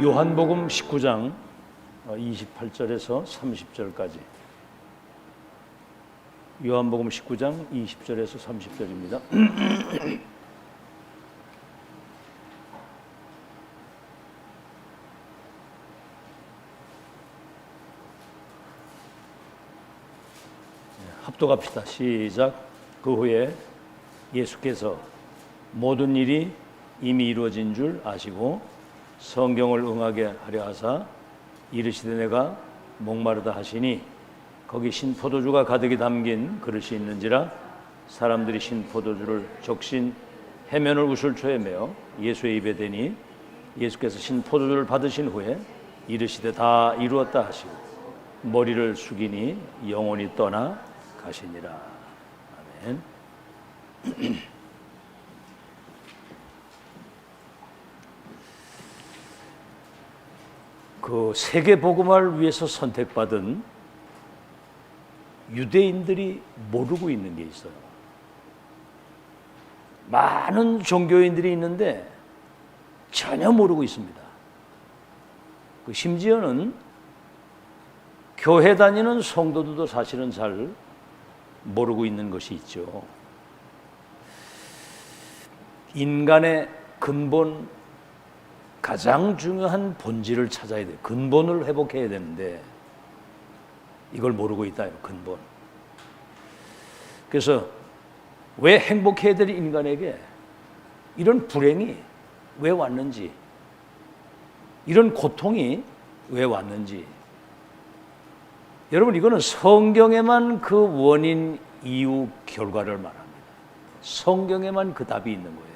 요한복음 19장 28절에서 30절까지. 요한복음 19장 20절에서 30절입니다. 합독합시다. 시작. 그 후에 예수께서 모든 일이 이미 이루어진 줄 아시고 성경을 응하게 하려 하사 이르시되 내가 목마르다 하시니 거기 신 포도주가 가득히 담긴 그릇이 있는지라 사람들이 신 포도주를 적신 해면을 우슬초에 메어 예수의 입에 대니 예수께서 신 포도주를 받으신 후에 이르시되 다 이루었다 하시고 머리를 숙이니 영혼이 떠나 가시니라. 아멘. 그 세계 복음화를 위해서 선택받은 유대인들이 모르고 있는 게 있어요. 많은 종교인들이 있는데 전혀 모르고 있습니다. 그 심지어는 교회 다니는 성도들도 사실은 잘 모르고 있는 것이 있죠. 인간의 근본, 가장 중요한 본질을 찾아야 돼요. 근본을 회복해야 되는데 이걸 모르고 있다. 근본. 그래서 왜 행복해야 될 인간에게 이런 불행이 왜 왔는지, 이런 고통이 왜 왔는지, 여러분 이거는 성경에만 그 원인, 이유, 결과를 말합니다. 성경에만 그 답이 있는 거예요.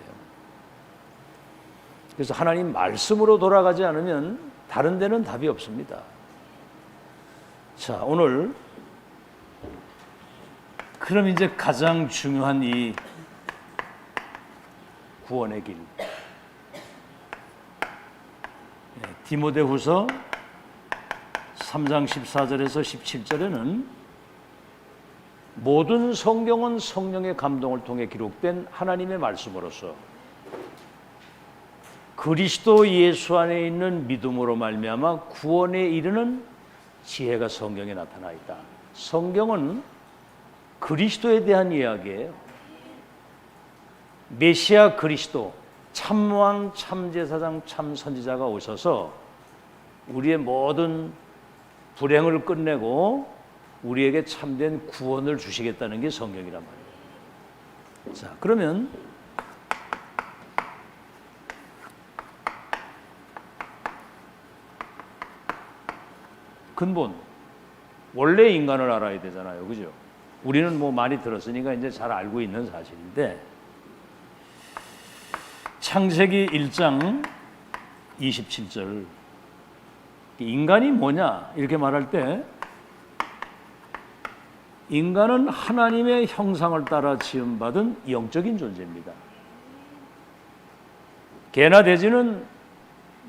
그래서 하나님 말씀으로 돌아가지 않으면 다른 데는 답이 없습니다. 자, 오늘 그럼 이제 가장 중요한 이 구원의 길, 디모데후서 3장 14절에서 17절에는 모든 성경은 성령의 감동을 통해 기록된 하나님의 말씀으로서 그리스도 예수 안에 있는 믿음으로 말미암아 구원에 이르는 지혜가 성경에 나타나 있다. 성경은 그리스도에 대한 이야기예요. 메시아 그리스도, 참왕, 참제사장, 참선지자가 오셔서 우리의 모든 불행을 끝내고 우리에게 참된 구원을 주시겠다는 게 성경이란 말이에요. 자, 그러면 근본, 원래 인간을 알아야 되잖아요. 그죠? 우리는 뭐 많이 들었으니까 이제 잘 알고 있는 사실인데, 창세기 1장 27절, 인간이 뭐냐? 이렇게 말할 때, 인간은 하나님의 형상을 따라 지음받은 영적인 존재입니다. 개나 돼지는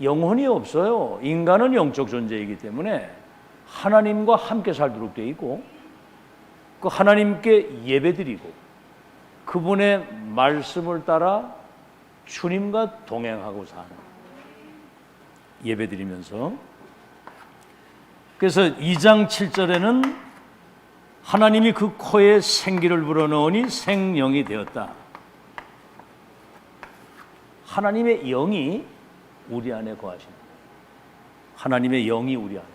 영혼이 없어요. 인간은 영적 존재이기 때문에 하나님과 함께 살도록 되어 있고 그 하나님께 예배드리고 그분의 말씀을 따라 주님과 동행하고 사는 예배드리면서, 그래서 2장 7절에는 하나님이 그 코에 생기를 불어넣으니 생영이 되었다. 하나님의 영이 우리 안에 거하십니다. 하나님의 영이 우리 안에,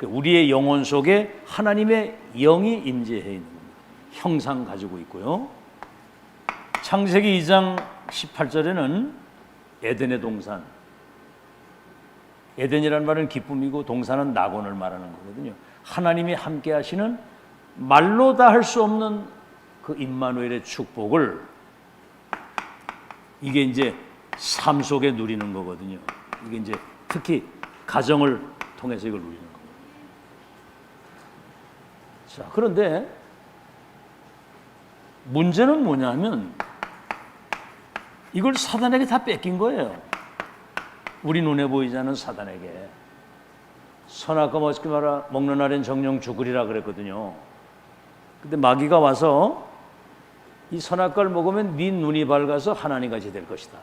우리의 영혼 속에 하나님의 영이 임재해 있는 형상 가지고 있고요. 창세기 2장 18절에는 에덴의 동산, 에덴이라는 말은 기쁨이고 동산은 낙원을 말하는 거거든요. 하나님이 함께 하시는 말로 다 할 수 없는 그 임마누엘의 축복을, 이게 이제 삶 속에 누리는 거거든요. 이게 이제 특히 가정을 통해서 이걸 누리는 거예요. 자, 그런데 문제는 뭐냐면 이걸 사단에게 다 뺏긴 거예요. 우리 눈에 보이지 않는 사단에게. 선악과 멋있게 말아 먹는 날엔 정령 죽으리라 그랬거든요. 근데 마귀가 와서 이 선악과를 먹으면 네 눈이 밝아서 하나님같이 될 것이다.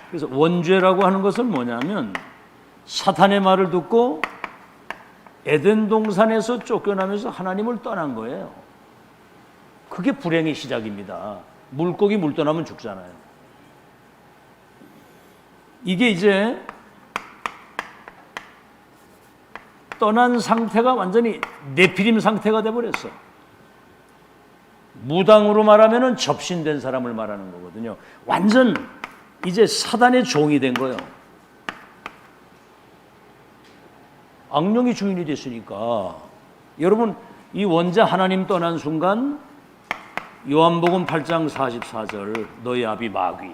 그래서 원죄라고 하는 것은 뭐냐면 사탄의 말을 듣고 에덴 동산에서 쫓겨나면서 하나님을 떠난 거예요. 그게 불행의 시작입니다. 물고기 물 떠나면 죽잖아요. 이게 이제 떠난 상태가 완전히 네피림 상태가 돼버렸어. 무당으로 말하면 접신된 사람을 말하는 거거든요. 완전 이제 사단의 종이 된 거예요. 악령이 주인이 됐으니까. 여러분, 이 원자 하나님 떠난 순간 요한복음 8장 44절 너희 아비 마귀,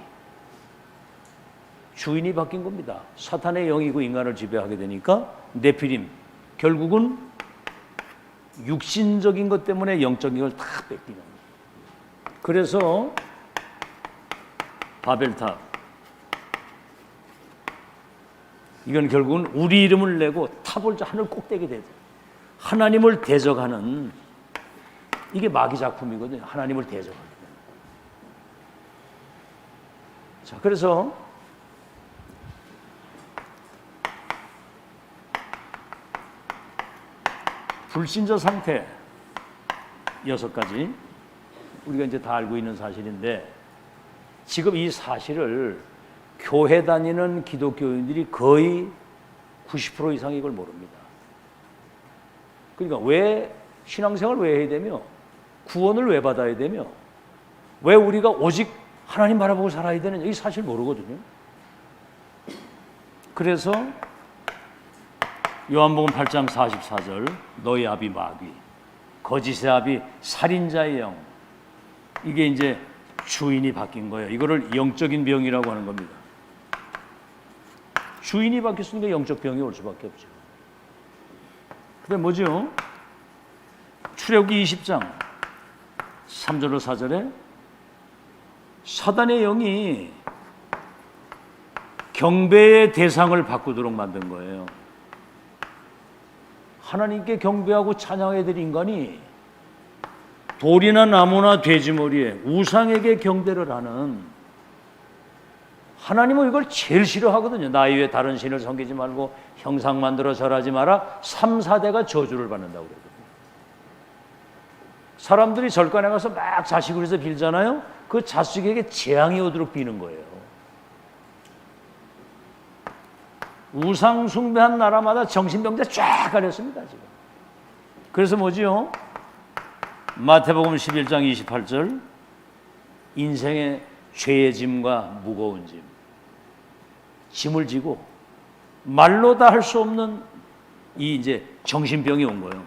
주인이 바뀐 겁니다. 사탄의 영이고 인간을 지배하게 되니까 네피림, 결국은 육신적인 것 때문에 영적인 걸 다 뺏기는 거예요. 그래서 바벨탑, 이건 결국은 우리 이름을 내고 탑을 하늘 꼭대기 대죠. 하나님을 대적하는, 이게 마귀 작품이거든요. 하나님을 대적하기. 자, 그래서 불신자 상태 6가지, 우리가 이제 다 알고 있는 사실인데, 지금 이 사실을 교회 다니는 기독교인들이 거의 90% 이상이 이걸 모릅니다. 그러니까 왜 신앙생활을 왜 해야 되며, 구원을 왜 받아야 되며, 왜 우리가 오직 하나님 바라보고 살아야 되느냐, 이 사실 모르거든요. 그래서 요한복음 8장 44절 너희 아비 마귀, 거짓의 아비, 살인자의 영, 이게 이제 주인이 바뀐 거예요. 이거를 영적인 병이라고 하는 겁니다. 주인이 바뀌었으니까 영적 병이 올 수밖에 없죠. 그다음 뭐죠? 출애굽기 20장 3절로 4절에 사단의 영이 경배의 대상을 바꾸도록 만든 거예요. 하나님께 경배하고 찬양해야 될 인간이 돌이나 나무나 돼지머리에 우상에게 경배를 하는, 하나님은 이걸 제일 싫어하거든요. 나 이외에 다른 신을 섬기지 말고 형상 만들어 절하지 마라. 3, 4대가 저주를 받는다고 그러거든요. 사람들이 절간에 가서 막 자식을 해서 빌잖아요. 그 자식에게 재앙이 오도록 비는 거예요. 우상 숭배한 나라마다 정신병자 쫙 가렸습니다, 지금. 그래서 뭐지요? 마태복음 11장 28절 인생의 죄의 짐과 무거운 짐, 짐을 지고 말로 다 할 수 없는 이 이제 정신병이 온 거예요.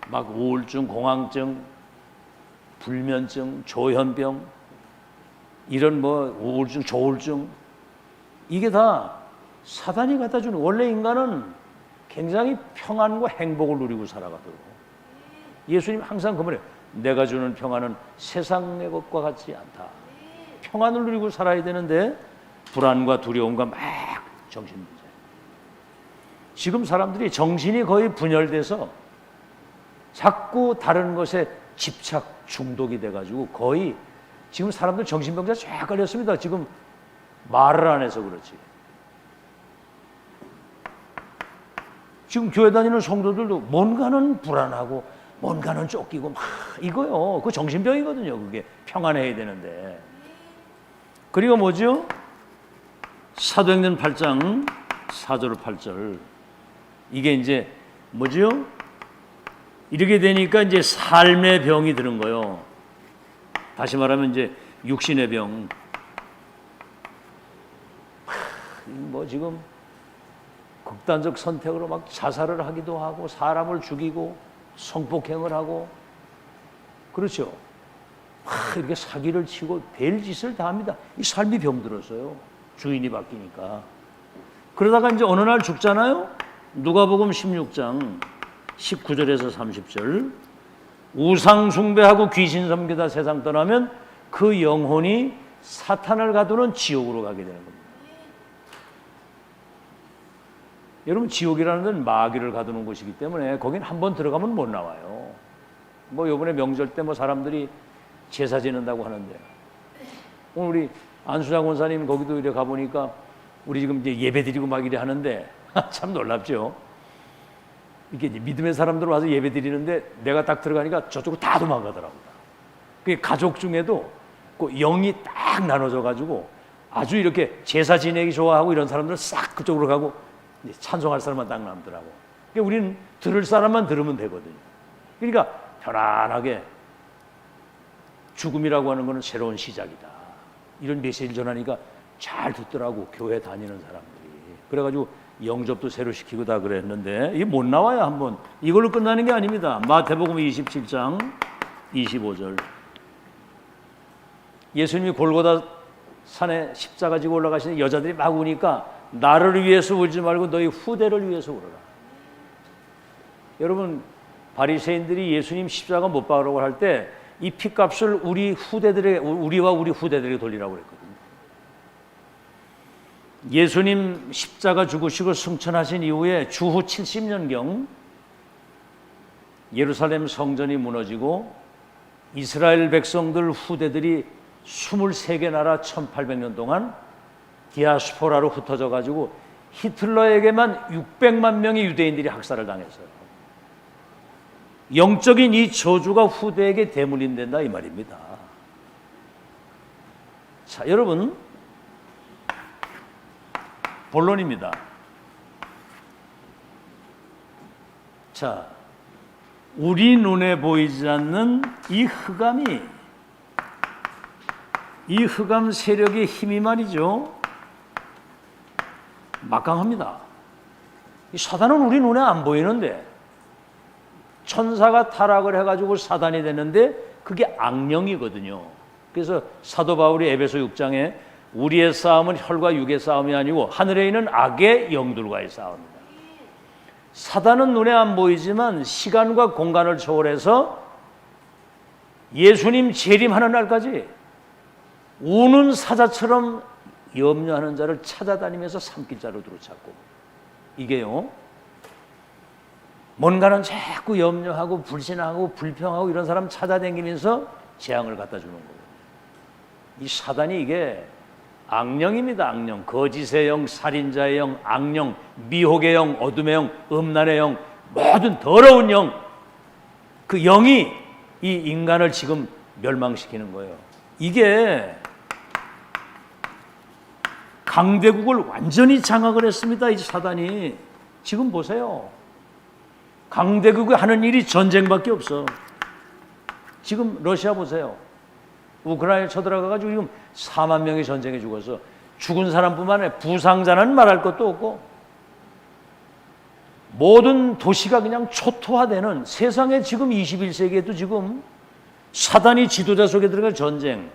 막 우울증, 공황증, 불면증, 조현병, 이런 뭐 우울증, 조울증, 이게 다 사단이 갖다 주는, 원래 인간은 굉장히 평안과 행복을 누리고 살아가도록, 예수님 항상 그 말이에요. 내가 주는 평안은 세상의 것과 같지 않다. 평안을 누리고 살아야 되는데 불안과 두려움과 막 정신 문제. 지금 사람들이 정신이 거의 분열돼서 자꾸 다른 것에 집착 중독이 돼가지고 거의 지금 사람들 정신병자 쫙 걸렸습니다. 지금 말을 안 해서 그렇지. 지금 교회 다니는 성도들도 뭔가는 불안하고 뭔가는 쫓기고 막 이거요. 그 정신병이거든요. 그게 평안해야 되는데. 그리고 뭐죠? 사도행전 8장 4절 8절, 이게 이제 뭐죠? 이렇게 되니까 이제 삶의 병이 드는 거예요. 다시 말하면 이제 육신의 병. 뭐 지금 극단적 선택으로 막 자살을 하기도 하고 사람을 죽이고 성폭행을 하고, 그렇죠. 이렇게 사기를 치고 별짓을 다 합니다. 이 삶이 병들었어요. 주인이 바뀌니까. 그러다가 이제 어느 날 죽잖아요. 누가복음 16장 19절에서 30절, 우상 숭배하고 귀신 섬기다 세상 떠나면 그 영혼이 사탄을 가두는 지옥으로 가게 되는 겁니다. 여러분, 지옥이라는 데는 마귀를 가두는 곳이기 때문에 거긴 한 번 들어가면 못 나와요. 뭐 이번에 명절 때 뭐 사람들이 제사 지낸다고 하는데, 오늘 우리 안수장 권사님 거기도 이래 가보니까 우리 지금 이제 예배 드리고 막 이래 하는데 참 놀랍죠. 이게 믿음의 사람들 와서 예배 드리는데 내가 딱 들어가니까 저쪽으로 다 도망가더라고요. 그 가족 중에도 그 영이 딱 나눠져 가지고 아주 이렇게 제사 지내기 좋아하고 이런 사람들은 싹 그쪽으로 가고 찬송할 사람만 딱 남더라고. 그러니까 우리는 들을 사람만 들으면 되거든요. 그러니까 편안하게 죽음이라고 하는 것은 새로운 시작이다. 이런 메시지를 전하니까 잘 듣더라고, 교회 다니는 사람들이. 그래가지고 영접도 새로 시키고 다 그랬는데 이게 못 나와요. 한번 이걸로 끝나는 게 아닙니다. 마태복음 27장 25절. 예수님이 골고다 산에 십자가 지고 올라가시는 여자들이 막 우니까 나를 위해서 울지 말고 너희 후대를 위해서 울어라. 여러분, 바리새인들이 예수님 십자가 못 박으라고 할 때 이 피값을 우리와 우리 후대들에게 돌리라고 그랬거든요. 예수님 십자가 죽으시고 승천하신 이후에 주후 70년경 예루살렘 성전이 무너지고 이스라엘 백성들 후대들이 23개 나라 1800년 동안 디아스포라로 흩어져 가지고 히틀러에게만 600만 명의 유대인들이 학살을 당했어요. 영적인 이 저주가 후대에게 대물림된다 이 말입니다. 자, 여러분, 본론입니다. 자, 우리 눈에 보이지 않는 이 흑암 세력의 힘이 말이죠, 막강합니다. 이 사단은 우리 눈에 안 보이는데 천사가 타락을 해가지고 사단이 되는데 그게 악령이거든요. 그래서 사도 바울이 에베소 6장에 우리의 싸움은 혈과 육의 싸움이 아니고 하늘에 있는 악의 영들과의 싸움이다. 사단은 눈에 안 보이지만 시간과 공간을 초월해서 예수님 재림하는 날까지 우는 사자처럼 염려하는 자를 찾아다니면서 삼킬 자로 들어찾고, 이게요, 뭔가는 자꾸 염려하고 불신하고 불평하고 이런 사람 찾아다니면서 재앙을 갖다 주는 거예요. 이 사단이 이게 악령입니다. 악령. 거짓의 영, 살인자의 영, 악령, 미혹의 영, 어둠의 영, 음란의 영, 모든 더러운 영, 그 영이 이 인간을 지금 멸망시키는 거예요. 이게 강대국을 완전히 장악을 했습니다. 이 사단이. 지금 보세요. 강대국이 하는 일이 전쟁밖에 없어. 지금 러시아 보세요. 우크라이나에 쳐들어가가지고 지금 4만 명이 전쟁에 죽어서 죽은 사람뿐만 아니라 부상자는 말할 것도 없고 모든 도시가 그냥 초토화되는 세상에 지금 21세기에도 지금 사단이 지도자 속에 들어갈 전쟁,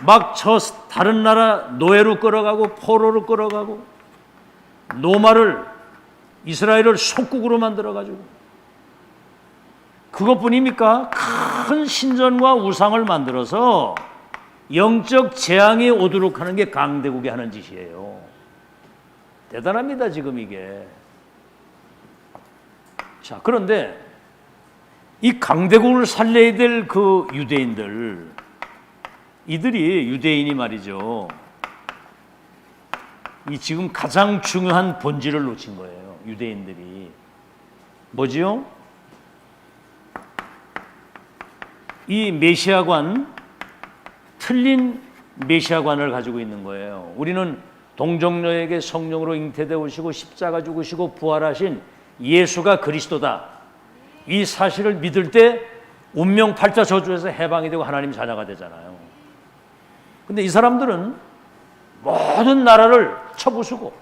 막 저 다른 나라 노예로 끌어가고 포로로 끌어가고 노마를 이스라엘을 속국으로 만들어가지고, 그것뿐입니까? 큰 신전과 우상을 만들어서 영적 재앙이 오도록 하는 게 강대국이 하는 짓이에요. 대단합니다, 지금 이게. 자, 그런데 이 강대국을 살려야 될 그 유대인들, 이들이 유대인이 말이죠, 이 지금 가장 중요한 본질을 놓친 거예요. 유대인들이 뭐지요? 이 메시아관, 틀린 메시아관을 가지고 있는 거예요. 우리는 동정녀에게 성령으로 잉태되어 오시고 십자가 죽으시고 부활하신 예수가 그리스도다, 이 사실을 믿을 때 운명 팔자 저주에서 해방이 되고 하나님 자녀가 되잖아요. 근데 이 사람들은 모든 나라를 쳐부수고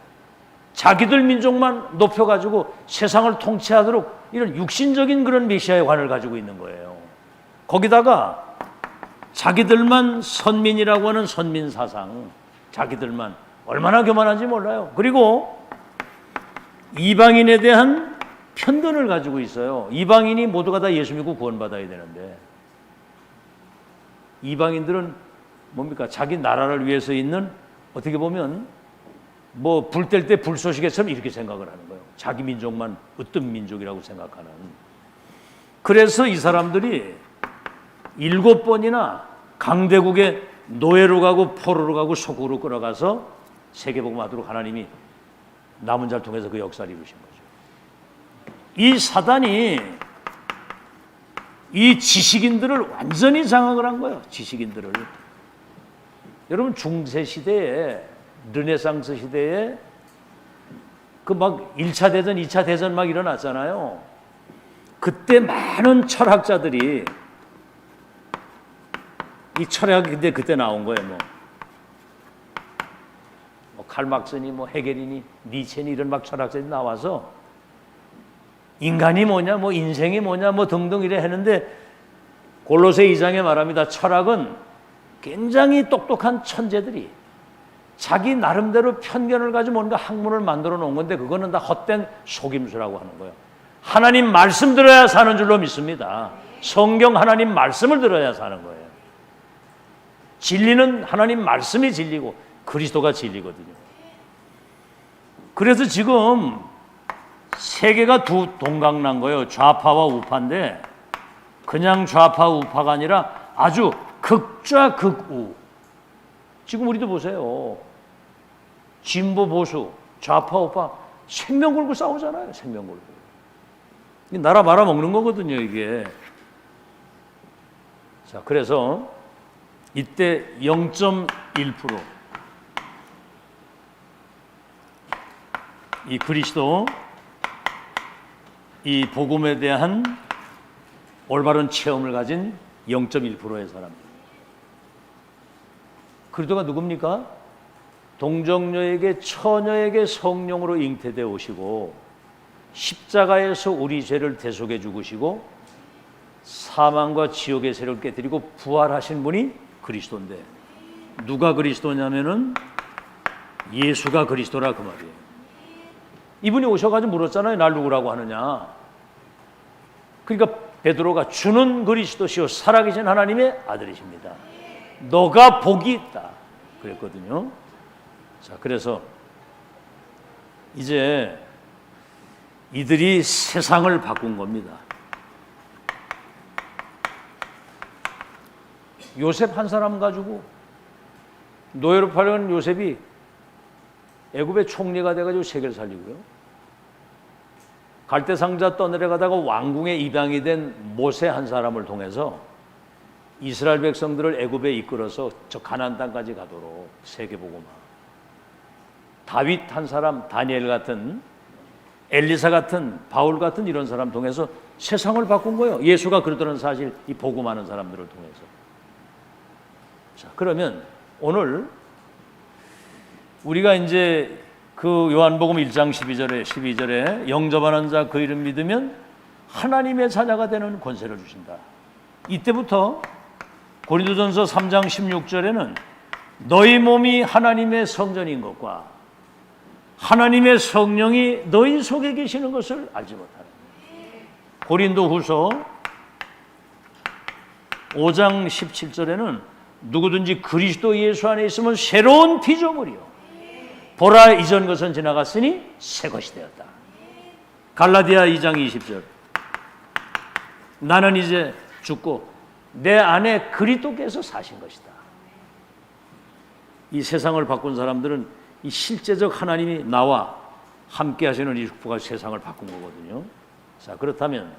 자기들 민족만 높여가지고 세상을 통치하도록 이런 육신적인 그런 메시아의 관을 가지고 있는 거예요. 거기다가 자기들만 선민이라고 하는 선민 사상, 자기들만 얼마나 교만한지 몰라요. 그리고 이방인에 대한 편견을 가지고 있어요. 이방인이 모두가 다 예수 믿고 구원받아야 되는데 이방인들은 뭡니까? 자기 나라를 위해서 있는, 어떻게 보면 뭐 불 뗄 때 불쏘시개처럼 이렇게 생각을 하는 거예요. 자기 민족만 으뜸 민족이라고 생각하는. 그래서 이 사람들이 7번이나 강대국의 노예로 가고 포로로 가고 속으로 끌어가서 세계복음하도록 하나님이 남은 자를 통해서 그 역사를 이루신 거죠. 이 사단이 이 지식인들을 완전히 장악을 한 거예요. 지식인들을. 여러분 중세 시대에 르네상스 시대에 그 막 1차 대전, 2차 대전 막 일어났잖아요. 그때 많은 철학자들이 이 철학이 근데 그때 나온 거예요. 뭐 칼막스니 뭐 헤겔이니 니체니 이런 막 철학자들이 나와서 인간이 뭐냐, 뭐 인생이 뭐냐, 뭐 등등 이래 했는데 골로새 2장에 말합니다. 철학은 굉장히 똑똑한 천재들이 자기 나름대로 편견을 가지고 뭔가 학문을 만들어 놓은 건데 그거는 다 헛된 속임수라고 하는 거예요. 하나님 말씀 들어야 사는 줄로 믿습니다. 성경 하나님 말씀을 들어야 사는 거예요. 진리는 하나님 말씀이 진리고 그리스도가 진리거든요. 그래서 지금 세계가 두 동강 난 거예요. 좌파와 우파인데 그냥 좌파 우파가 아니라 아주 극좌 극우. 지금 우리도 보세요. 진보 보수 좌파 우파 생명 걸고 싸우잖아요. 생명 걸고. 나라 말아먹는 거거든요, 이게. 자, 그래서 이때 0.1% 이 그리스도 이 복음에 대한 올바른 체험을 가진 0.1%의 사람. 그리스도가 누굽니까? 동정녀에게 처녀에게 성령으로 잉태되어 오시고 십자가에서 우리 죄를 대속해 죽으시고 사망과 지옥의 세력을 깨뜨리고 부활하신 분이 그리스도인데 누가 그리스도냐면은 예수가 그리스도라 그 말이에요. 이분이 오셔가지고 물었잖아요. 날 누구라고 하느냐. 그러니까 베드로가 주는 그리스도시요 살아계신 하나님의 아들이십니다. 너가 복이 있다 그랬거든요. 자, 그래서 이제 이들이 세상을 바꾼 겁니다. 요셉 한 사람 가지고 노예로 팔려간 요셉이 애굽의 총리가 돼가지고 세계를 살리고요. 갈대상자 떠내려가다가 왕궁에 입양이 된 모세 한 사람을 통해서 이스라엘 백성들을 애굽에 이끌어서 저 가나안 땅까지 가도록 세계복음화. 다윗 한 사람, 다니엘 같은, 엘리사 같은, 바울 같은 이런 사람 통해서 세상을 바꾼 거예요. 예수가 그러더라는 사실 이 복음하는 사람들을 통해서. 자, 그러면 오늘 우리가 이제 그 요한복음 1장 12절에 영접하는 자 그 이름 믿으면 하나님의 자녀가 되는 권세를 주신다. 이때부터 고린도전서 3장 16절에는 너희 몸이 하나님의 성전인 것과 하나님의 성령이 너희 속에 계시는 것을 알지 못하는. 고린도후서 5장 17절에는 누구든지 그리스도 예수 안에 있으면 새로운 피조물이요 보라 이전 것은 지나갔으니 새 것이 되었다. 갈라디아 2장 20절 나는 이제 죽고 내 안에 그리스도께서 사신 것이다. 이 세상을 바꾼 사람들은 이 실제적 하나님이 나와 함께 하시는 이 축복과 세상을 바꾼 거거든요. 자, 그렇다면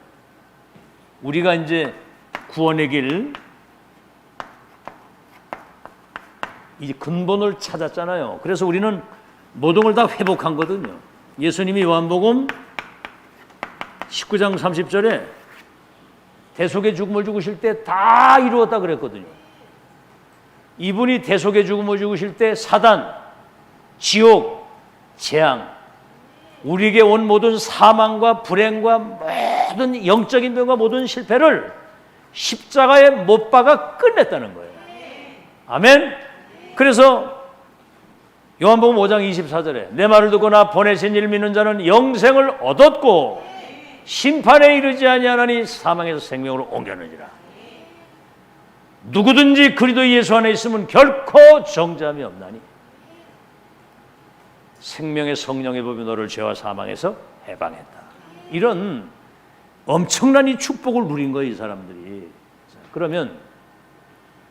우리가 이제 구원의 길 이 근본을 찾았잖아요. 그래서 우리는 모든 걸 다 회복한 거거든요. 예수님이 요한복음 19장 30절에 대속의 죽음을 죽으실 때 다 이루었다 그랬거든요. 이분이 대속의 죽음을 죽으실 때 사단, 지옥, 재앙, 우리에게 온 모든 사망과 불행과 모든 영적인 병과 모든 실패를 십자가에 못 박아 끝냈다는 거예요. 아멘. 그래서 요한복음 5장 24절에 내 말을 듣고 나 보내신 이를 믿는 자는 영생을 얻었고 심판에 이르지 아니하나니 사망에서 생명으로 옮겼느니라. 누구든지 그리스도 예수 안에 있으면 결코 정죄함이 없나니 생명의 성령의 법이 너를 죄와 사망에서 해방했다. 이런 엄청난 이 축복을 누린 거예요, 이 사람들이. 자, 그러면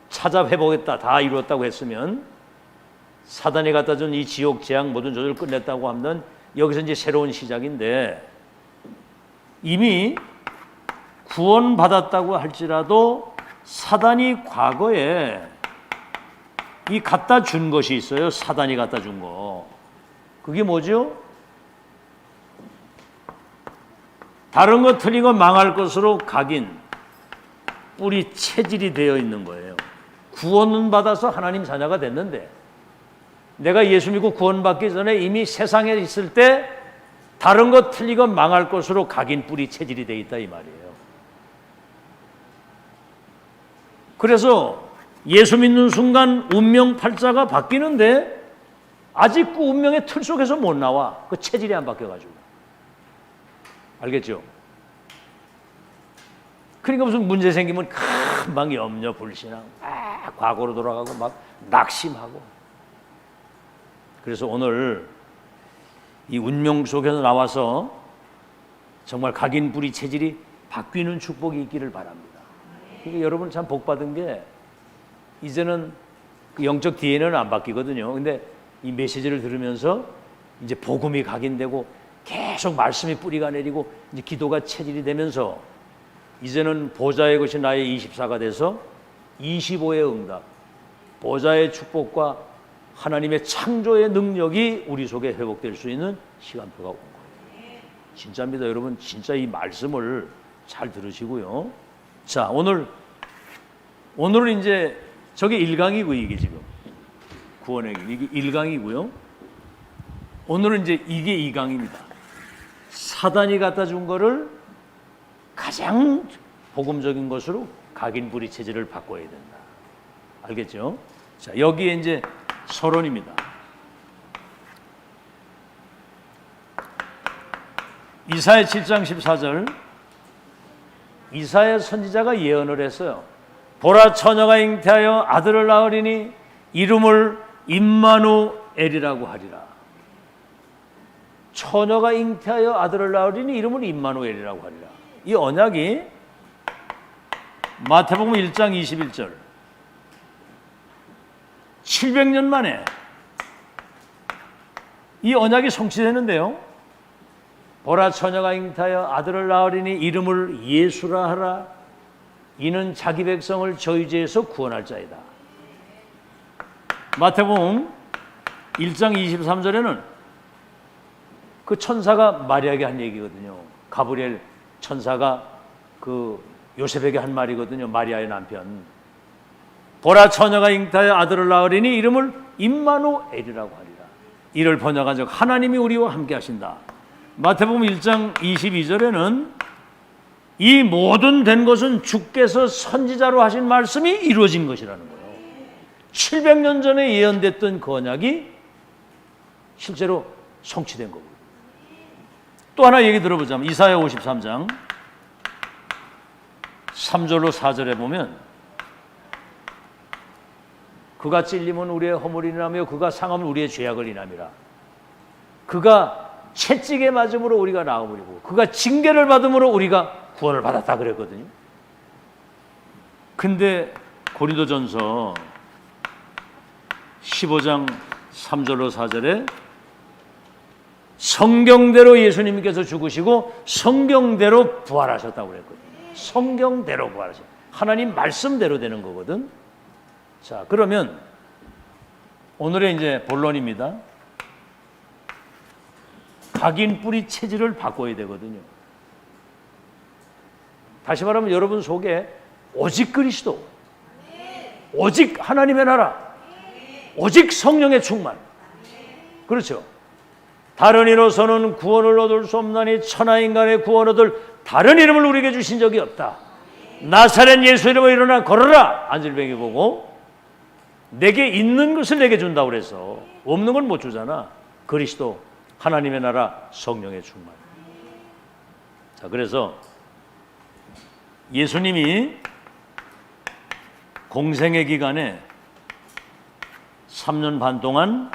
찾아회복했다, 다 이루었다고 했으면, 사단이 갖다 준 이 지옥 재앙 모든 조절을 끝냈다고 하면 여기서 이제 새로운 시작인데, 이미 구원받았다고 할지라도 사단이 과거에 이 갖다 준 것이 있어요. 사단이 갖다 준 거. 그게 뭐죠? 다른 거 틀린 거 망할 것으로 각인, 뿌리 체질이 되어 있는 거예요. 구원은 받아서 하나님 자녀가 됐는데, 내가 예수 믿고 구원받기 전에 이미 세상에 있을 때 다른 거 틀린 거 망할 것으로 각인, 뿌리 체질이 되어 있다 이 말이에요. 그래서 예수 믿는 순간 운명 팔자가 바뀌는데 아직 그 운명의 틀 속에서 못 나와. 그 체질이 안 바뀌어가지고. 알겠죠? 그러니까 무슨 문제 생기면 금방 염려, 불신앙, 막 과거로 돌아가고 막 낙심하고. 그래서 오늘 이 운명 속에서 나와서 정말 각인, 뿌리 체질이 바뀌는 축복이 있기를 바랍니다. 그러니까 여러분 참 복 받은 게, 이제는 그 영적 DNA는 안 바뀌거든요. 근데 이 메시지를 들으면서 이제 복음이 각인되고 계속 말씀이 뿌리가 내리고 이제 기도가 체질이 되면서 이제는 보좌의 것이 나의 24가 돼서 25의 응답, 보좌의 축복과 하나님의 창조의 능력이 우리 속에 회복될 수 있는 시간표가 온 거예요. 진짜입니다. 여러분 진짜 이 말씀을 잘 들으시고요. 자, 오늘은 이제 저게 1강이고 이게 지금 구원의 길, 이게 1강이고요. 오늘은 이제 이게 2강입니다. 사단이 갖다 준 거를 가장 복음적인 것으로 각인, 뿌리 체질을 바꿔야 된다. 알겠죠? 자, 여기에 이제 서론입니다. 이사야 7장 14절, 이사야 선지자가 예언을 했어요. 보라, 처녀가 잉태하여 아들을 낳으리니 이름을 임마누엘이라고 하리라. 처녀가 잉태하여 아들을 낳으리니 이름을 임마누엘이라고 하리라. 이 언약이 마태복음 1장 21절, 700년 만에 이 언약이 성취되는데요. 보라, 처녀가 잉태하여 아들을 낳으리니 이름을 예수라 하라. 이는 자기 백성을 저희 죄에서 구원할 자이다. 마태복음 1장 23절에는 그 천사가 마리아에게 한 얘기거든요. 가브리엘 천사가 그 요셉에게 한 말이거든요. 마리아의 남편. 보라, 처녀가 잉태하여 아들을 낳으리니 이름을 임마누엘이라고 하리라. 이를 번역한 적 하나님이 우리와 함께 하신다. 마태복음 1장 22절에는 이 모든 된 것은 주께서 선지자로 하신 말씀이 이루어진 것이라는 거예요. 700년 전에 예언됐던 그 언약이 실제로 성취된 거고요. 또 하나 얘기 들어보자면 이사야 53장 3절로 4절에 보면, 그가 찔림은 우리의 허물을 인하며 그가 상함은 우리의 죄악을 인함이라. 그가 채찍에 맞음으로 우리가 나음이고 그가 징계를 받음으로 우리가 구원을 받았다 그랬거든요. 근데 고린도전서 15장 3절로 4절에 성경대로 예수님께서 죽으시고 성경대로 부활하셨다고 그랬거든요. 성경대로 부활하셨다. 하나님 말씀대로 되는 거거든. 자, 그러면 오늘의 이제 본론입니다. 각인, 뿌리 체질을 바꿔야 되거든요. 다시 말하면 여러분 속에 오직 그리스도, 오직 하나님의 나라, 오직 성령의 충만. 그렇죠? 다른 이로서는 구원을 얻을 수 없나니 천하인간의 구원 얻을 다른 이름을 우리에게 주신 적이 없다. 나사렛 예수 이름으로 일어나 걸어라. 안질뱅이 보고 내게 있는 것을 내게 준다고 그래서 없는 건 못 주잖아. 그리스도, 하나님의 나라, 성령의 충만. 자, 그래서 예수님이 공생의 기간에 3년 반 동안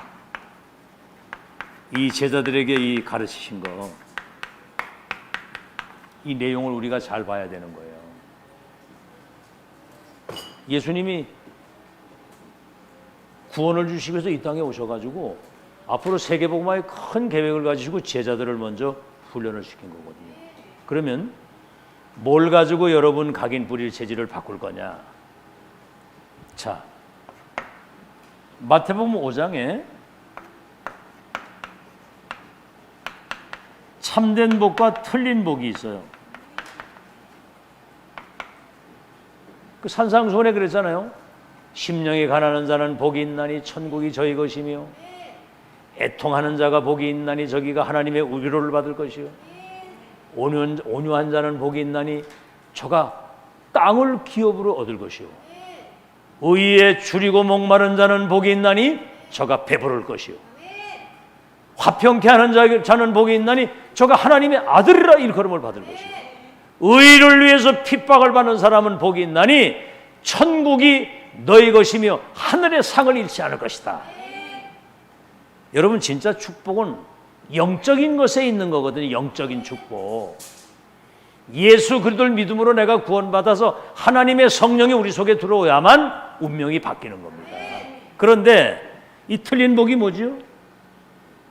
이 제자들에게 이 가르치신 거, 이 내용을 우리가 잘 봐야 되는 거예요. 예수님이 구원을 주시기 위해서 이 땅에 오셔가지고 앞으로 세계복음화의 큰 계획을 가지시고 제자들을 먼저 훈련을 시킨 거거든요. 그러면 뭘 가지고 여러분 각인 뿌릴 체질을 바꿀 거냐? 자, 마태복음 5장에 참된 복과 틀린 복이 있어요. 그 산상수훈에 그랬잖아요. 심령이 가난한 자는 복이 있나니 천국이 저희 것이며 애통하는 자가 복이 있나니 저기가 하나님의 위로를 받을 것이요 온유한 자는 복이 있나니 저가 땅을 기업으로 얻을 것이요 의에 줄이고 목마른 자는 복이 있나니 저가 배부를 것이요 화평케 하는 자는 복이 있나니 저가 하나님의 아들이라 일컬음을 받을 것이요 의를 위해서 핍박을 받는 사람은 복이 있나니 천국이 너희 것이며 하늘의 상을 잃지 않을 것이다. 여러분 진짜 축복은 영적인 것에 있는 거거든요. 영적인 축복. 예수 그리스도를 믿음으로 내가 구원받아서 하나님의 성령이 우리 속에 들어오야만 운명이 바뀌는 겁니다. 그런데 이 틀린 복이 뭐죠?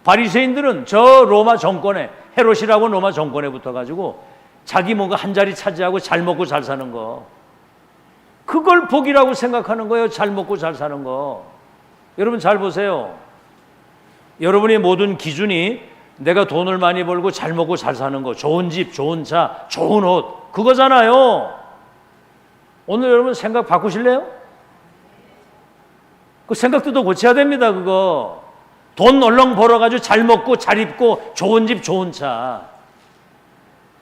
바리새인들은 저 로마 정권에 헤롯이라고 로마 정권에 붙어가지고 자기 뭔가 한 자리 차지하고 잘 먹고 잘 사는 거 그걸 복이라고 생각하는 거예요. 잘 먹고 잘 사는 거. 여러분 잘 보세요. 여러분의 모든 기준이 내가 돈을 많이 벌고 잘 먹고 잘 사는 거, 좋은 집, 좋은 차, 좋은 옷 그거잖아요. 오늘 여러분 생각 바꾸실래요? 그 생각도 더 고쳐야 됩니다. 그거 돈 얼렁 벌어가지고 잘 먹고 잘 입고 좋은 집, 좋은 차.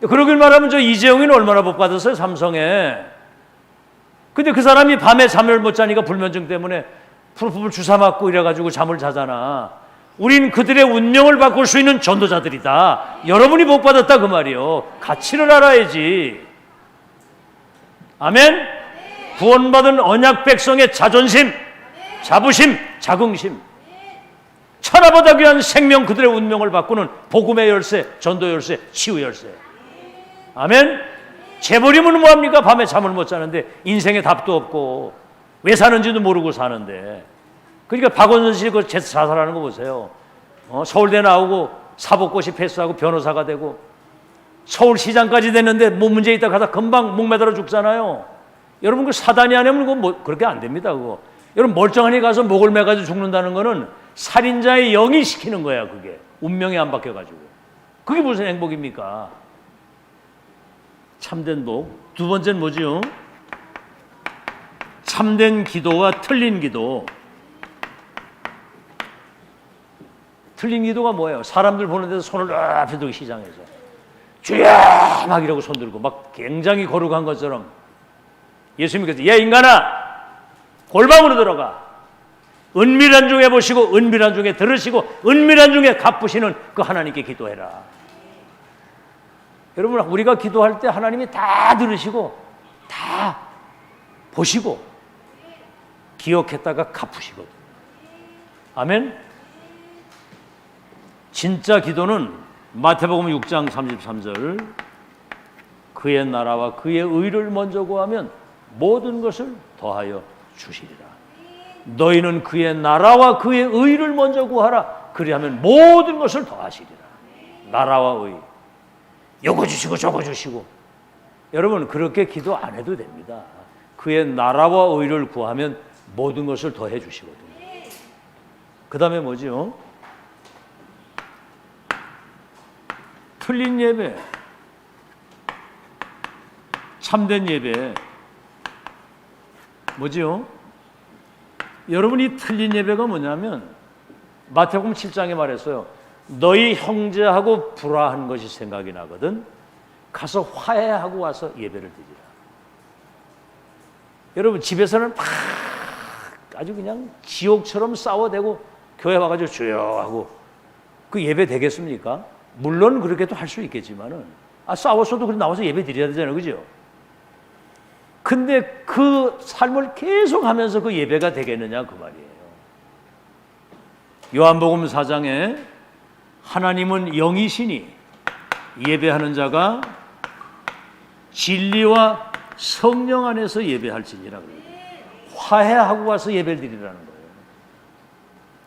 그러길 말하면 저 이재용이는 얼마나 복 받았어요, 삼성에. 근데 그 사람이 밤에 잠을 못 자니까 불면증 때문에 풀풀 주사 맞고 이래가지고 잠을 자잖아. 우린 그들의 운명을 바꿀 수 있는 전도자들이다. 여러분이 복 받았다 그 말이요. 가치를 알아야지. 아멘. 구원받은 언약 백성의 자존심, 자부심, 자긍심, 천하보다 귀한 생명 그들의 운명을 바꾸는 복음의 열쇠, 전도 열쇠, 치유 열쇠. 아멘. 재벌이면 뭐합니까? 밤에 잠을 못 자는데 인생에 답도 없고 왜 사는지도 모르고 사는데. 그러니까 박원순 씨 그 자살하는 거 보세요. 서울대 나오고 사법고시 패스하고 변호사가 되고 서울시장까지 됐는데 뭐 문제 있다 가다 금방 목 매달아 죽잖아요. 여러분 그 사단이 아니면 그거 뭐 그렇게 안 됩니다. 그거. 여러분 멀쩡하니 가서 목을 매가지고 죽는다는 거는 살인자의 영이 시키는 거야. 그게 운명이 안 바뀌어가지고. 그게 무슨 행복입니까? 참된 복. 두 번째는 뭐지요? 참된 기도와 틀린 기도. 틀린 기도가 뭐예요? 사람들 보는 데서 손을 앞에 두고 시장에서 주여 막 이러고 손 들고 막 굉장히 거룩한 것처럼 예수님께서 야 인간아 골방으로 들어가 은밀한 중에 보시고 은밀한 중에 들으시고 은밀한 중에 갚으시는 그 하나님께 기도해라. 여러분 우리가 기도할 때 하나님이 다 들으시고 다 보시고 기억했다가 갚으시거든요. 아멘. 진짜 기도는 마태복음 6장 33절 그의 나라와 그의 의를 먼저 구하면 모든 것을 더하여 주시리라. 너희는 그의 나라와 그의 의를 먼저 구하라. 그리하면 모든 것을 더하시리라. 나라와 의. 요거 주시고 저거 주시고. 여러분 그렇게 기도 안 해도 됩니다. 그의 나라와 의를 구하면 모든 것을 더해 주시거든요. 그 다음에 뭐지요? 틀린 예배, 참된 예배 뭐지요? 여러분이 틀린 예배가 뭐냐면 마태복음 7장에 말했어요. 너희 형제하고 불화한 것이 생각이 나거든 가서 화해하고 와서 예배를 드리라. 여러분 집에서는 막 아주 그냥 지옥처럼 싸워대고 교회 와가지고 주여 하고 그 예배 되겠습니까? 물론 그렇게도 할 수 있겠지만은 싸웠어도 그래 나와서 예배 드려야 되잖아요, 그죠? 근데 그 삶을 계속하면서 그 예배가 되겠느냐 그 말이에요. 요한복음 4장에 하나님은 영이시니 예배하는 자가 진리와 성령 안에서 예배할지니라 그래요. 화해하고 와서 예배를 드리라는 거예요.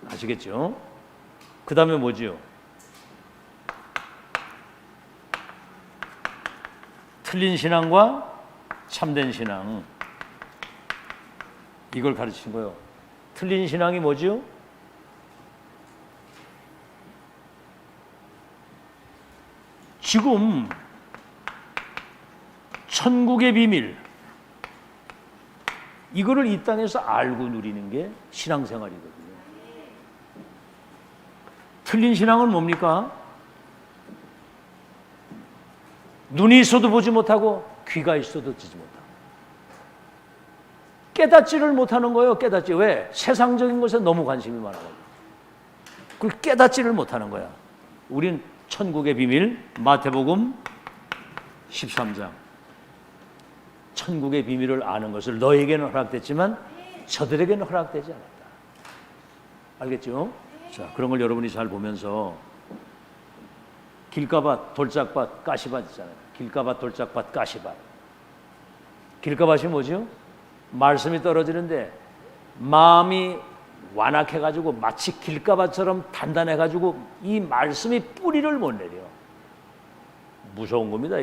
아시겠죠? 그 다음에 뭐지요? 틀린 신앙과 참된 신앙. 이걸 가르치는 거예요. 틀린 신앙이 뭐지요? 지금 천국의 비밀, 이거를 이 땅에서 알고 누리는 게 신앙생활이거든요. 틀린 신앙은 뭡니까? 눈이 있어도 보지 못하고 귀가 있어도 듣지 못하고 깨닫지를 못하는 거예요. 깨닫지. 왜? 세상적인 것에 너무 관심이 많아가지고 그걸 깨닫지를 못하는 거야. 우린 천국의 비밀, 마태복음 13장, 천국의 비밀을 아는 것을 너에게는 허락됐지만 저들에게는 허락되지 않았다. 알겠죠? 자, 그런 걸 여러분이 잘 보면서 길가밭, 돌짝밭, 가시밭 있잖아요. 길가밭, 돌짝밭, 가시밭. 길가밭이 뭐죠? 말씀이 떨어지는데 마음이 완악해가지고 마치 길가밭처럼 단단해가지고 이 말씀이 뿌리를 못 내려. 무서운 겁니다.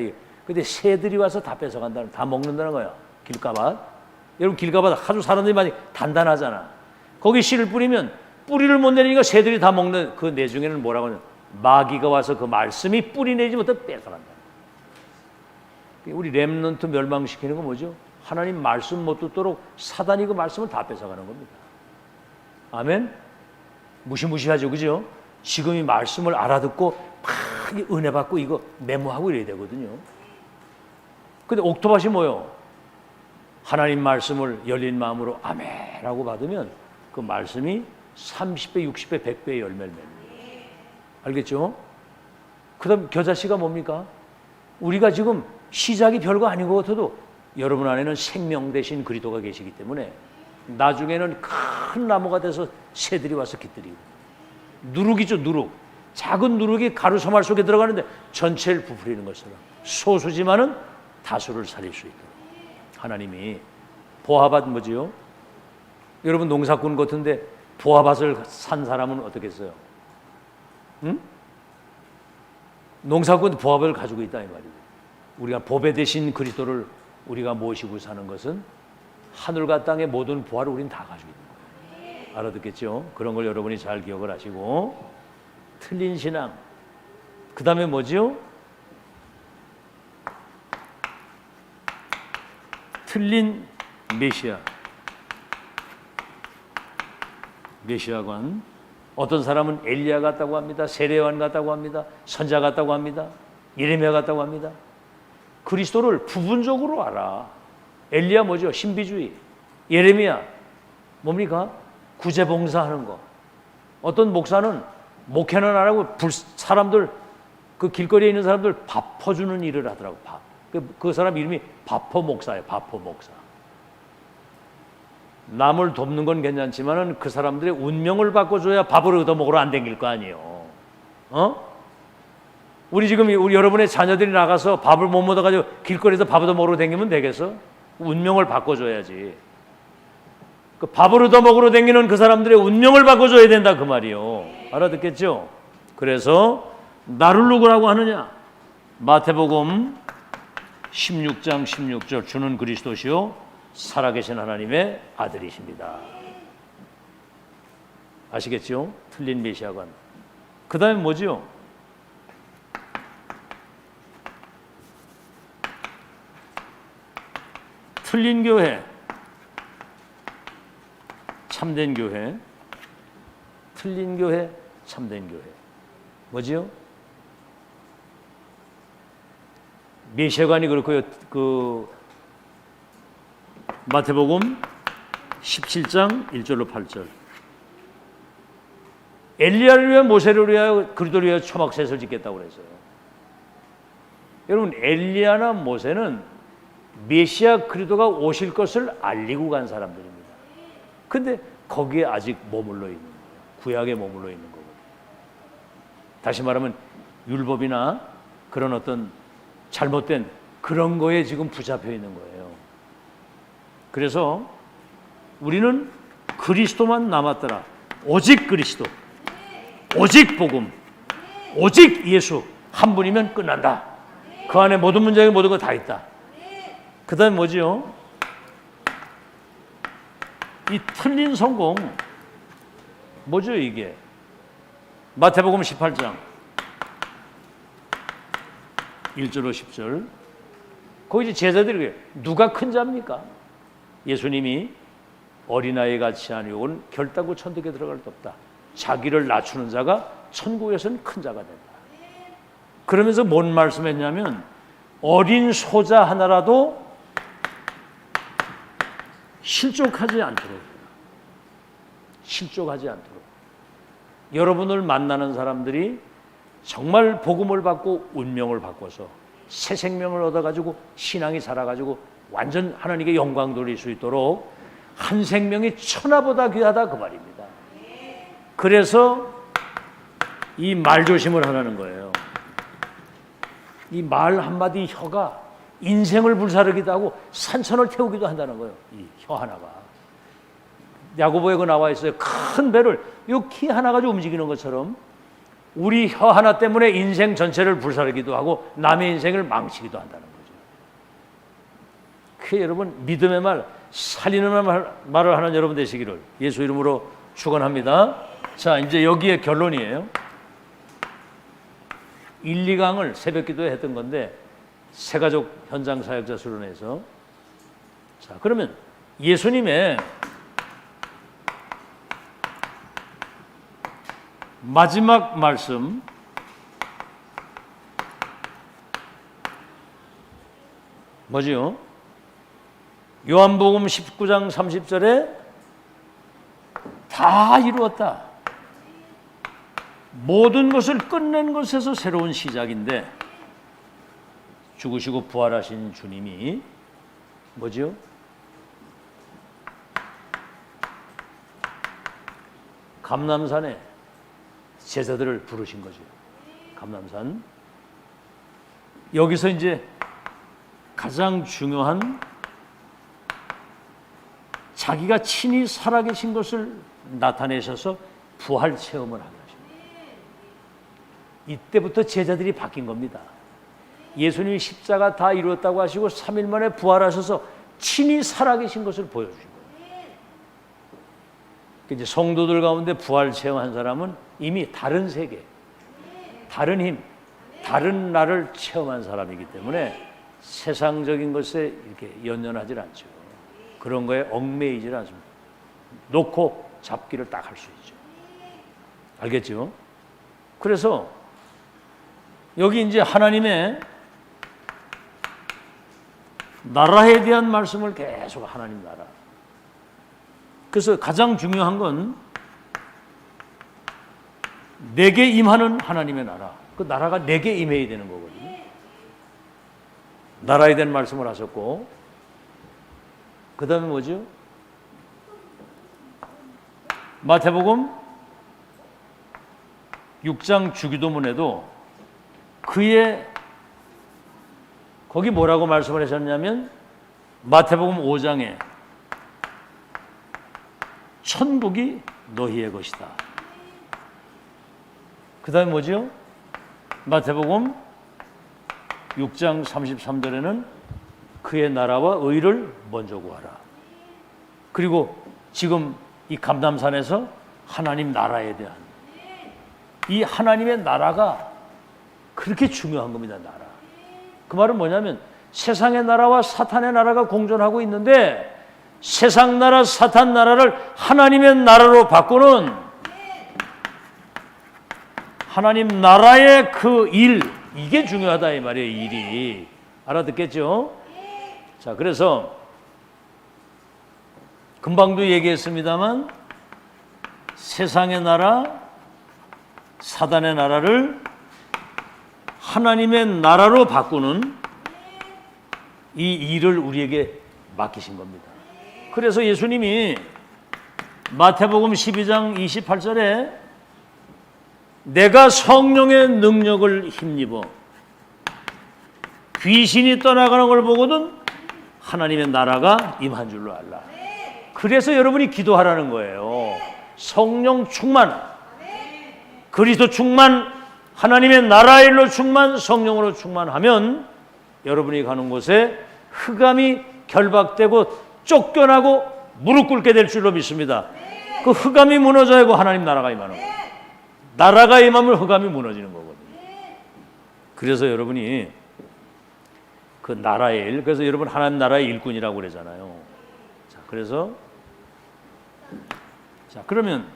근데 새들이 와서 다 뺏어간다는, 다 먹는다는 거야. 길가밭. 여러분 길가밭 아주 사람들이 많이 단단하잖아. 거기 씨를 뿌리면 뿌리를 못 내리니까 새들이 다 먹는 그 내중에는 뭐라고 하냐? 마귀가 와서 그 말씀이 뿌리 내지 못해 뺏어간다. 우리 렘넌트 멸망시키는 건 뭐죠? 하나님 말씀 못 듣도록 사단이 그 말씀을 다 뺏어가는 겁니다. 아멘? 무시무시하죠, 그죠? 지금 이 말씀을 알아듣고 막 은혜 받고 이거 메모하고 이래야 되거든요. 근데 옥토밭이 뭐요? 하나님 말씀을 열린 마음으로 아멘라고 받으면 그 말씀이 30배, 60배, 100배의 열매를 맺는 거예요. 알겠죠? 그 다음 겨자씨가 뭡니까? 우리가 지금 시작이 별거 아닌 것 같아도 여러분 안에는 생명 대신 그리스도가 계시기 때문에 나중에는 큰 나무가 돼서 새들이 와서 깃들이고, 누룩이죠, 누룩. 작은 누룩이 가루 소말 속에 들어가는데 전체를 부풀리는 것처럼 소수지만은 다수를 살릴 수 있도록 하나님이. 보아밭 뭐지요? 여러분 농사꾼 같은데 보아밭을 산 사람은 어떻겠어요? 응? 농사꾼 보아밭을 가지고 있다 이 말이에요. 우리가 보배 대신 그리스도를 우리가 모시고 사는 것은 하늘과 땅의 모든 보화를 우리는 다 가지고 있는 거예요. 알아듣겠죠? 그런 걸 여러분이 잘 기억을 하시고. 틀린 신앙. 그 다음에 뭐지요? 틀린 메시아. 메시아관. 어떤 사람은 엘리야 같다고 합니다. 세례요한 같다고 합니다. 선자 같다고 합니다. 예레미야 같다고 합니다. 그리스도를 부분적으로 알아. 엘리야 뭐죠? 신비주의. 예레미야 뭡니까? 구제봉사하는 거. 어떤 목사는 목회는 안 하고 사람들 그 길거리에 있는 사람들 밥 퍼주는 일을 하더라고. 밥. 그 사람 이름이 바포 목사예요. 바포 목사. 남을 돕는 건 괜찮지만은 그 사람들의 운명을 바꿔줘야 밥을 얻어먹으러 안 댕길 거 아니에요. 우리 지금 우리 여러분의 자녀들이 나가서 밥을 못 먹어가지고 길거리에서 밥 얻어먹으러 댕기면 되겠어? 운명을 바꿔줘야지. 그 밥을 얻어먹으러 댕기는 그 사람들의 운명을 바꿔줘야 된다 그 말이요. 알아듣겠죠? 그래서 나를 누구라고 하느냐? 마태복음 16장 16절 주는 그리스도시요 살아계신 하나님의 아들이십니다. 아시겠죠? 틀린 메시아관. 그 다음에 뭐죠? 틀린 교회, 참된 교회. 틀린 교회, 참된 교회. 뭐지요? 메시아관이 그렇고요. 그 마태복음 17장 1절로 8절. 엘리야를 위하여 모세를 위하여 그리스도를 위하여 초막셋을 짓겠다고 그랬어요. 여러분 엘리야나 모세는 메시아 그리스도가 오실 것을 알리고 간 사람들입니다. 근데 거기에 아직 머물러 있는 거예요. 구약에 머물러 있는 거거든요. 다시 말하면 율법이나 그런 어떤 잘못된 그런 거에 지금 붙잡혀 있는 거예요. 그래서 우리는 그리스도만 남았더라. 오직 그리스도, 오직 복음, 오직 예수 한 분이면 끝난다. 그 안에 모든 문제에 모든 거 다 있다. 그 다음에 뭐지요? 이 틀린 성공 뭐죠 이게? 마태복음 18장 1절로 10절 거기 이제 제자들이 누가 큰 자입니까? 예수님이 어린아이 같이 하니오는 결단코 천국에 들어갈 수 없다. 자기를 낮추는 자가 천국에서는 큰 자가 된다. 그러면서 뭔 말씀했냐면 어린 소자 하나라도 실족하지 않도록 여러분을 만나는 사람들이 정말 복음을 받고 운명을 바꿔서 새 생명을 얻어가지고 신앙이 자라가지고 완전 하나님께 영광 돌릴 수 있도록 한 생명이 천하보다 귀하다 그 말입니다. 그래서 이 말조심을 하라는 거예요. 이 말 한마디 혀가 인생을 불사르기도 하고 산천을 태우기도 한다는 거예요. 이 혀 하나가. 야고보에 그 나와 있어요. 큰 배를 이 키 하나 가지고 움직이는 것처럼 우리 혀 하나 때문에 인생 전체를 불사르기도 하고 남의 인생을 망치기도 한다는 거죠. 그 여러분 믿음의 말, 살리는 말을 하는 여러분 되시기를 예수 이름으로 축원합니다. 자, 이제 여기에 결론이에요. 1, 2강을 새벽 기도에 했던 건데 새가족 현장 사역자 수련회에서 자, 그러면 예수님의 마지막 말씀 뭐지요? 요한복음 19장 30절에 다 이루었다. 모든 것을 끝낸 것에서 새로운 시작인데 죽으시고 부활하신 주님이 뭐죠? 감람산에 제자들을 부르신 거죠. 감람산. 여기서 이제 가장 중요한 자기가 친히 살아계신 것을 나타내셔서 부활 체험을 하게 하십니다. 이때부터 제자들이 바뀐 겁니다. 예수님이 십자가 다 이루었다고 하시고 3일 만에 부활하셔서 친히 살아계신 것을 보여주신 거예요. 이제 성도들 가운데 부활 체험한 사람은 이미 다른 세계, 다른 힘, 다른 나를 체험한 사람이기 때문에 세상적인 것에 이렇게 연연하지 않죠. 그런 거에 얽매이지 않습니다. 놓고 잡기를 딱 할 수 있죠. 알겠죠? 그래서 여기 이제 하나님의 나라에 대한 말씀을 계속 하나님 나라. 그래서 가장 중요한 건 내게 임하는 하나님의 나라. 그 나라가 내게 임해야 되는 거거든요. 나라에 대한 말씀을 하셨고 그 다음에 뭐죠? 마태복음 6장 주기도문에도 그의 거기 뭐라고 말씀을 하셨냐면 마태복음 5장에 천국이 너희의 것이다. 그 다음에 뭐죠? 마태복음 6장 33절에는 그의 나라와 의를 먼저 구하라. 그리고 지금 이 감람산에서 하나님 나라에 대한 이 하나님의 나라가 그렇게 중요한 겁니다. 나라. 그 말은 뭐냐면 세상의 나라와 사탄의 나라가 공존하고 있는데 세상 나라, 사탄 나라를 하나님의 나라로 바꾸는 하나님 나라의 그 일, 이게 중요하다 이 말이에요. 일이. 알아듣겠죠? 자, 그래서 금방도 얘기했습니다만 세상의 나라, 사단의 나라를 하나님의 나라로 바꾸는 이 일을 우리에게 맡기신 겁니다. 그래서 예수님이 마태복음 12장 28절에 내가 성령의 능력을 힘입어 귀신이 떠나가는 걸 보거든 하나님의 나라가 임한 줄로 알라. 그래서 여러분이 기도하라는 거예요. 성령 충만, 그리스도 충만, 하나님의 나라의 일로 충만, 성령으로 충만하면 여러분이 가는 곳에 흑암이 결박되고 쫓겨나고 무릎 꿇게 될 줄로 믿습니다. 그 흑암이 무너져야 하고 하나님 나라가 임하는 거예요. 나라가 임하면 흑암이 무너지는 거거든요. 그래서 여러분이 그 나라의 일, 그래서 여러분 하나님 나라의 일꾼이라고 그러잖아요. 자, 그래서 자, 그러면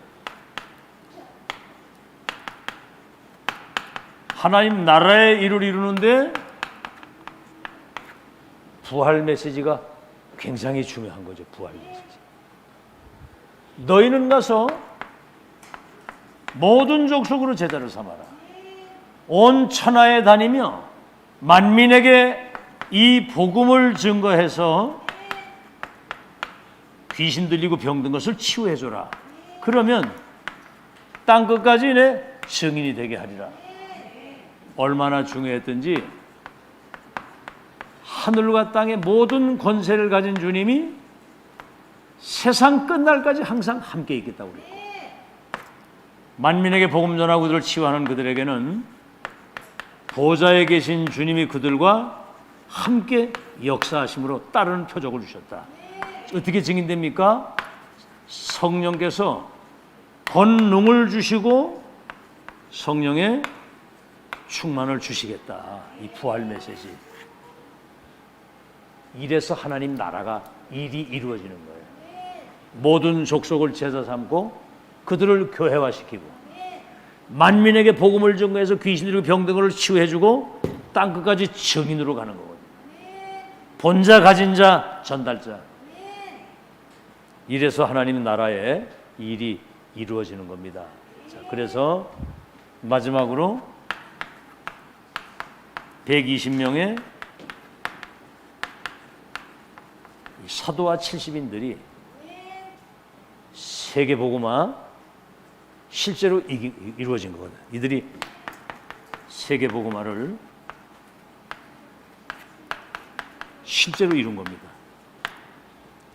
하나님 나라의 일을 이루는데 부활 메시지가 굉장히 중요한 거죠. 부활 메시지. 너희는 가서 모든 족속으로 제자를 삼아라. 온 천하에 다니며 만민에게 이 복음을 증거해서 귀신 들리고 병든 것을 치유해줘라. 그러면 땅끝까지 내 증인이 되게 하리라. 얼마나 중요했던지 하늘과 땅의 모든 권세를 가진 주님이 세상 끝날까지 항상 함께 있겠다고 그랬고, 만민에게 복음 전하고 그들을 치유하는 그들에게는 보좌에 계신 주님이 그들과 함께 역사하심으로 따르는 표적을 주셨다. 어떻게 증인됩니까? 성령께서 권능을 주시고 성령의 충만을 주시겠다. 이 부활 메시지. 이래서 하나님 나라가 일이 이루어지는 거예요. 모든 족속을 제자 삼고 그들을 교회화시키고 만민에게 복음을 증거해서 귀신들이고 병든 치유해주고 땅끝까지 증인으로 가는 거거든요. 본자 가진 자 전달자. 이래서 하나님 나라의 일이 이루어지는 겁니다. 자, 그래서 마지막으로 120명의 사도와 70인들이 세계복음화 실제로 이루어진 거거든요. 이들이 세계복음화를 실제로 이룬 겁니다.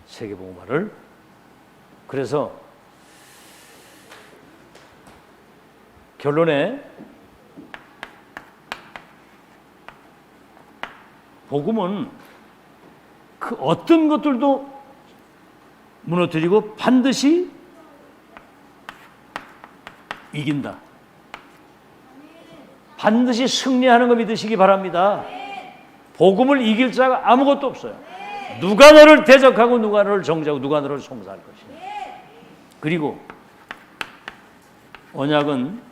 세계복음화를. 그래서 결론에 복음은 그 어떤 것들도 무너뜨리고 반드시 이긴다. 반드시 승리하는 거 믿으시기 바랍니다. 복음을 이길 자가 아무것도 없어요. 누가 너를 대적하고 누가 너를 정죄하고 누가 너를 송사할 것이냐. 그리고 언약은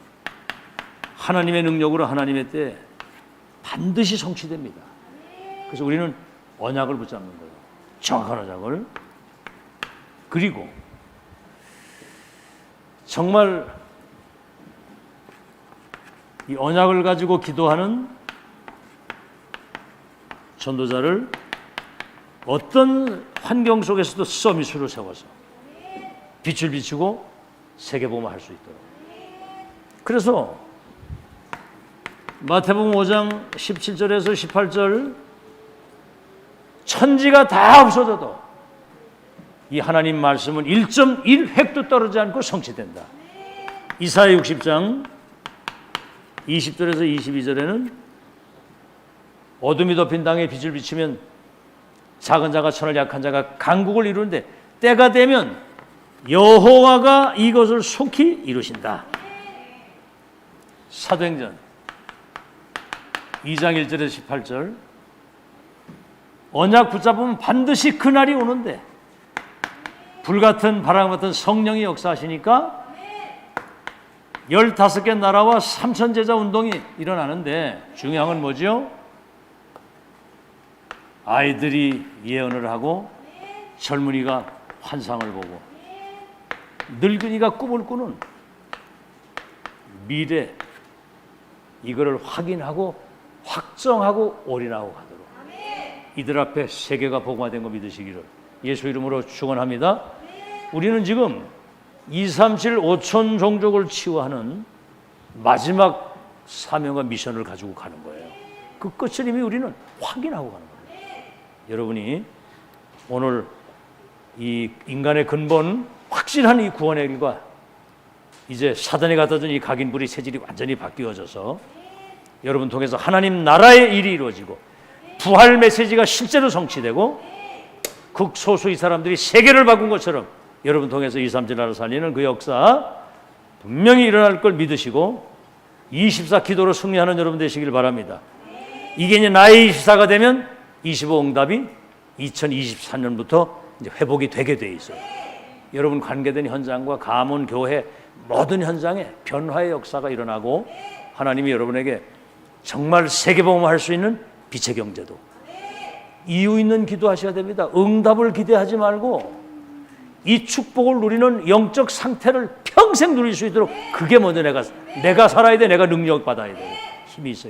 하나님의 능력으로 하나님의 때에 반드시 성취됩니다. 그래서 우리는 언약을 붙잡는 거예요. 정확한 언약을. 그리고 정말 이 언약을 가지고 기도하는 전도자를 어떤 환경 속에서도 서밋으로 세워서 빛을 비추고 세계복음을 할 수 있도록. 그래서 마태복음 5장 17절에서 18절 천지가 다 없어져도 이 하나님 말씀은 1.1획도 떨어지지 않고 성취된다. 이사야 60장 20절에서 22절에는 어둠이 덮인 땅에 빛을 비추면 작은 자가 천을 약한 자가 강국을 이루는데 때가 되면 여호와가 이것을 속히 이루신다. 사도행전 2장 1절에서 18절 언약 붙잡으면 반드시 그날이 오는데 불같은 바람 같은 성령이 역사하시니까 15개 나라와 3천 제자 운동이 일어나는데 중요한 건 뭐죠? 아이들이 예언을 하고 젊은이가 환상을 보고 늙은이가 꿈을 꾸는 미래, 이거를 확인하고 확정하고 올인하고 가도록 이들 앞에 세계가 복음화된 거 믿으시기를 예수 이름으로 축원합니다. 우리는 지금 237 5천 종족을 치유하는 마지막 사명과 미션을 가지고 가는 거예요. 그 끝을 이미 우리는 확인하고 가는 거예요. 여러분이 오늘 이 인간의 근본 확실한 이 구원의 길과 이제 사단이 갖다 준 이 각인불이 체질이 완전히 바뀌어져서 여러분 통해서 하나님 나라의 일이 이루어지고 부활 메시지가 실제로 성취되고 극소수 이 사람들이 세계를 바꾼 것처럼 여러분 통해서 2, 3, 7나라 살리는 그 역사 분명히 일어날 걸 믿으시고 24 기도로 승리하는 여러분 되시길 바랍니다. 이게 이제 나의 24가 되면 25 응답이 2024년부터 이제 회복이 되게 돼 있어요. 여러분 관계된 현장과 가문, 교회 모든 현장에 변화의 역사가 일어나고 하나님이 여러분에게 정말 세계복음할 수 있는 빛의 경제도 이유 있는 기도하셔야 됩니다. 응답을 기대하지 말고 이 축복을 누리는 영적 상태를 평생 누릴 수 있도록 그게 먼저 내가 살아야 돼. 내가 능력 받아야 돼. 힘이 있어요.